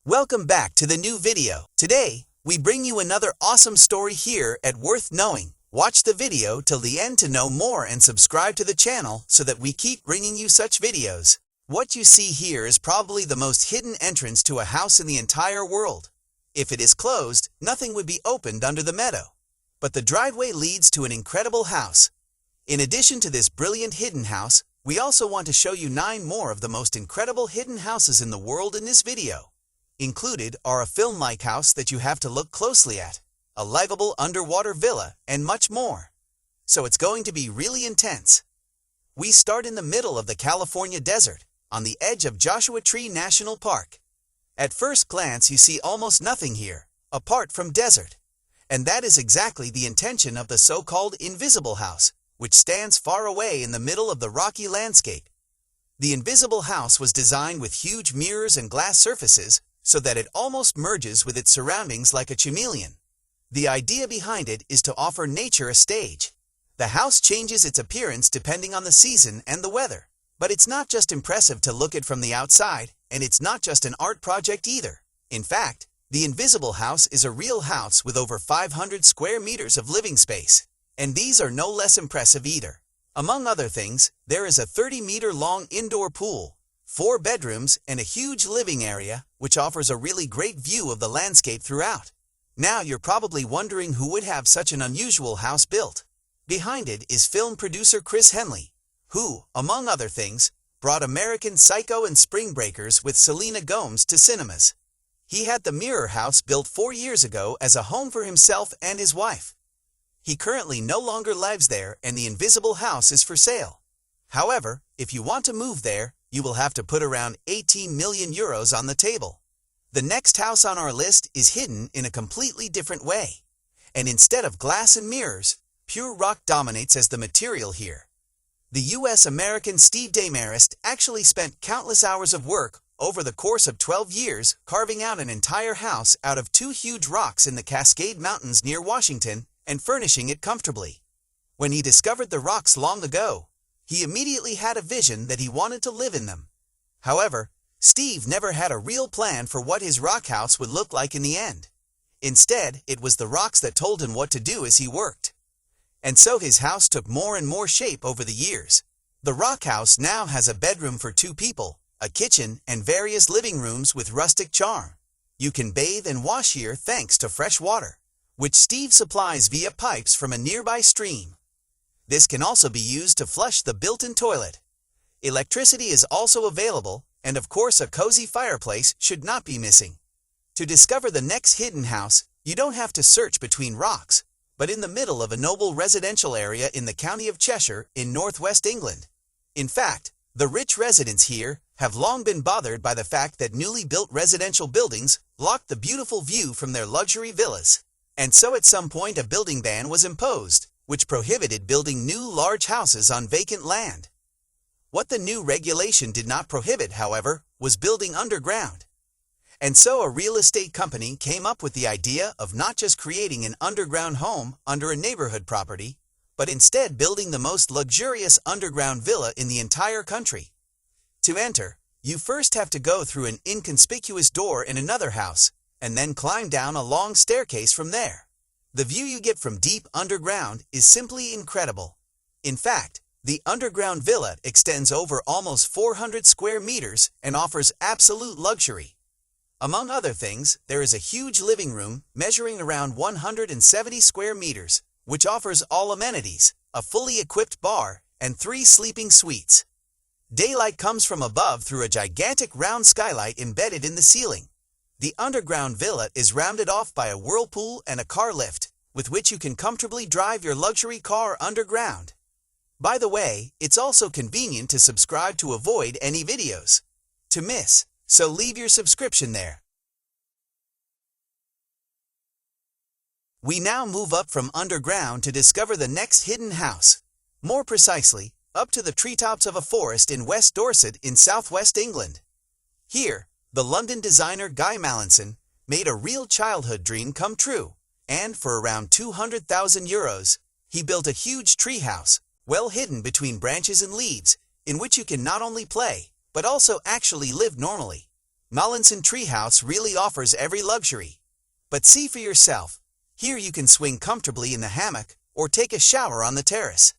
Welcome back to the new video. Today, we bring you another awesome story here at Worth Knowing. Watch the video till the end to know more and subscribe to the channel so that we keep bringing you such videos. What you see here is probably the most hidden entrance to a house in the entire world. If it is closed, nothing would be opened under the meadow. But the driveway leads to an incredible house. In addition to this brilliant hidden house, we also want to show you 9 more of the most incredible hidden houses in the world in this video. Included are a film-like house that you have to look closely at, a livable underwater villa, and much more. So it's going to be really intense. We start in the middle of the California desert, on the edge of Joshua Tree National Park. At first glance you see almost nothing here, apart from desert. And that is exactly the intention of the so-called invisible house, which stands far away in the middle of the rocky landscape. The invisible house was designed with huge mirrors and glass surfaces so that it almost merges with its surroundings like a chameleon. The idea behind it is to offer nature a stage. The house changes its appearance depending on the season and the weather. But it's not just impressive to look at from the outside, and it's not just an art project either. In fact, the invisible house is a real house with over 500 square meters of living space. And these are no less impressive either. Among other things, there is a 30-meter-long indoor pool, 4 bedrooms, and a huge living area, which offers a really great view of the landscape throughout. Now you're probably wondering who would have such an unusual house built. Behind it is film producer Chris Henley, who, among other things, brought American Psycho and Spring Breakers with Selena Gomez to cinemas. He had the Mirror House built 4 years ago as a home for himself and his wife. He currently no longer lives there and the invisible house is for sale. However, if you want to move there, you will have to put around 18 million euros on the table. The next house on our list is hidden in a completely different way. And instead of glass and mirrors, pure rock dominates as the material here. The US-American Steve Demarest actually spent countless hours of work over the course of 12 years carving out an entire house out of 2 huge rocks in the Cascade Mountains near Washington and furnishing it comfortably. When he discovered the rocks long ago, he immediately had a vision that he wanted to live in them. However, Steve never had a real plan for what his rock house would look like in the end. Instead, it was the rocks that told him what to do as he worked. And so his house took more and more shape over the years. The rock house now has a bedroom for 2 people, a kitchen, and various living rooms with rustic charm. You can bathe and wash here thanks to fresh water, which Steve supplies via pipes from a nearby stream. This can also be used to flush the built-in toilet. Electricity is also available, and of course a cozy fireplace should not be missing. To discover the next hidden house, you don't have to search between rocks, but in the middle of a noble residential area in the county of Cheshire in northwest England. In fact, the rich residents here have long been bothered by the fact that newly built residential buildings block the beautiful view from their luxury villas. And so at some point a building ban was imposed, which prohibited building new large houses on vacant land. What the new regulation did not prohibit, however, was building underground. And so a real estate company came up with the idea of not just creating an underground home under a neighborhood property, but instead building the most luxurious underground villa in the entire country. To enter, you first have to go through an inconspicuous door in another house, and then climb down a long staircase from there. The view you get from deep underground is simply incredible. In fact, the underground villa extends over almost 400 square meters and offers absolute luxury. Among other things, there is a huge living room measuring around 170 square meters, which offers all amenities, a fully equipped bar, and 3 sleeping suites. Daylight comes from above through a gigantic round skylight embedded in the ceiling. The underground villa is rounded off by a whirlpool and a car lift, with which you can comfortably drive your luxury car underground. By the way, it's also convenient to subscribe to avoid any videos to miss, so leave your subscription there. We now move up from underground to discover the next hidden house. More precisely, up to the treetops of a forest in West Dorset in southwest England. Here, the London designer Guy Mallinson made a real childhood dream come true, and for around 200,000 euros, he built a huge treehouse, well hidden between branches and leaves, in which you can not only play, but also actually live normally. Mallinson Treehouse really offers every luxury. But see for yourself. Here you can swing comfortably in the hammock or take a shower on the terrace.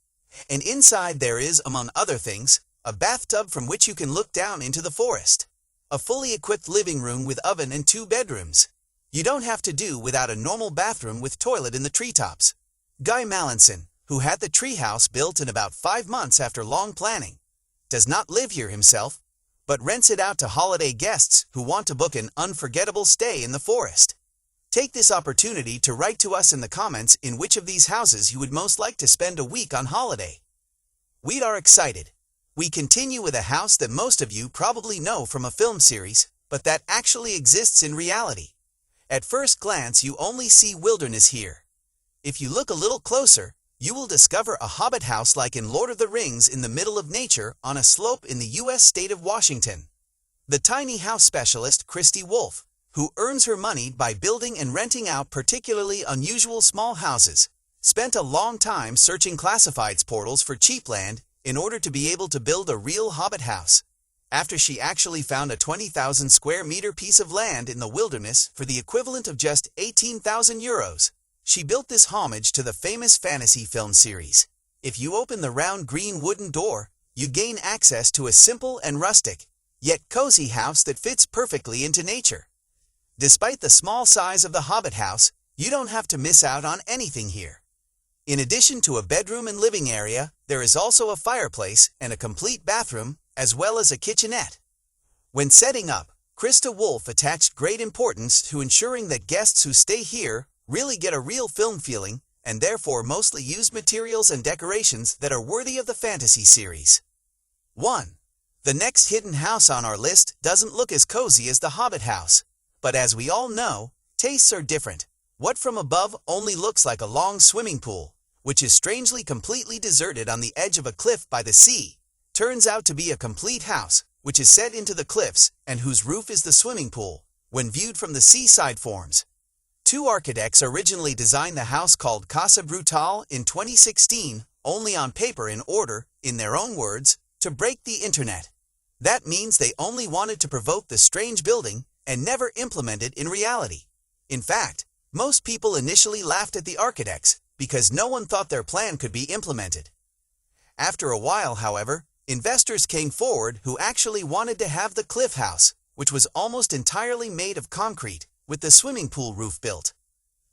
And inside there is, among other things, a bathtub from which you can look down into the forest. A fully equipped living room with oven and 2 bedrooms. You don't have to do without a normal bathroom with toilet in the treetops. Guy Mallinson, who had the treehouse built in about 5 months after long planning, does not live here himself, but rents it out to holiday guests who want to book an unforgettable stay in the forest. Take this opportunity to write to us in the comments in which of these houses you would most like to spend a week on holiday. We are excited. We continue with a house that most of you probably know from a film series, but that actually exists in reality. At first glance, you only see wilderness here. If you look a little closer, you will discover a hobbit house like in Lord of the Rings in the middle of nature on a slope in the U.S. state of Washington. The tiny house specialist Christy Wolf, who earns her money by building and renting out particularly unusual small houses, spent a long time searching classifieds portals for cheap land in order to be able to build a real hobbit house. After she actually found a 20,000 square meter piece of land in the wilderness for the equivalent of just 18,000 euros, she built this homage to the famous fantasy film series. If you open the round green wooden door, you gain access to a simple and rustic, yet cozy house that fits perfectly into nature. Despite the small size of the hobbit house, you don't have to miss out on anything here. In addition to a bedroom and living area, there is also a fireplace and a complete bathroom, as well as a kitchenette. When setting up, Christa Wolf attached great importance to ensuring that guests who stay here really get a real film feeling, and therefore mostly used materials and decorations that are worthy of the fantasy series. 1. The next hidden house on our list doesn't look as cozy as the Hobbit house, but as we all know, tastes are different. What from above only looks like a long swimming pool, which is strangely completely deserted on the edge of a cliff by the sea, turns out to be a complete house, which is set into the cliffs and whose roof is the swimming pool, when viewed from the seaside forms. 2 architects originally designed the house called Casa Brutal in 2016, only on paper in order, in their own words, to break the internet. That means they only wanted to provoke the strange building and never implement it in reality. In fact, most people initially laughed at the architects because no one thought their plan could be implemented. After a while, however, investors came forward who actually wanted to have the cliff house, which was almost entirely made of concrete, with the swimming pool roof built.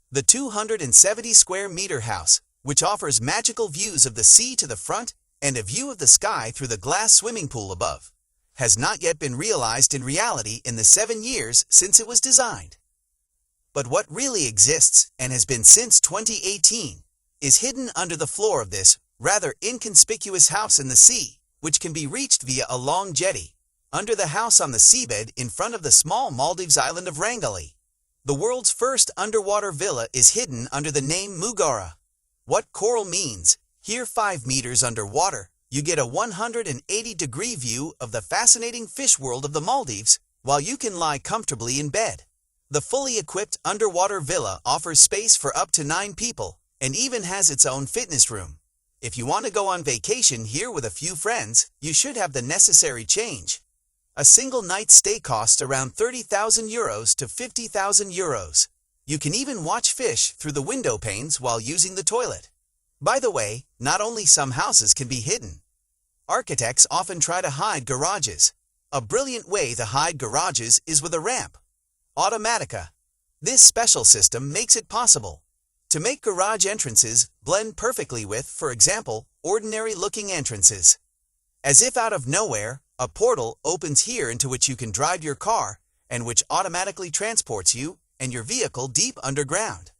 The 270 square meter house, which offers magical views of the sea to the front and a view of the sky through the glass swimming pool above, has not yet been realized in reality in the 7 years since it was designed. But what really exists, and has been since 2018, is hidden under the floor of this rather inconspicuous house in the sea, which can be reached via a long jetty, under the house on the seabed in front of the small Maldives island of Rangali. The world's first underwater villa is hidden under the name Mugara. What coral means, here 5 meters underwater, you get a 180-degree view of the fascinating fish world of the Maldives, while you can lie comfortably in bed. The fully equipped underwater villa offers space for up to 9 people, and even has its own fitness room. If you want to go on vacation here with a few friends, you should have the necessary change. A single night stay costs around 30,000 euros to 50,000 euros. You can even watch fish through the window panes while using the toilet. By the way, not only some houses can be hidden. Architects often try to hide garages. A brilliant way to hide garages is with a ramp. Automatica. This special system makes it possible to make garage entrances blend perfectly with, for example, ordinary-looking entrances. As if out of nowhere, a portal opens here into which you can drive your car, and which automatically transports you and your vehicle deep underground.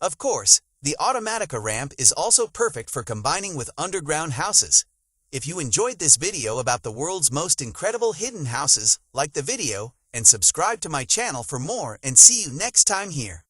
Of course, the Automatica ramp is also perfect for combining with underground houses. If you enjoyed this video about the world's most incredible hidden houses, like the video and subscribe to my channel for more, and see you next time here.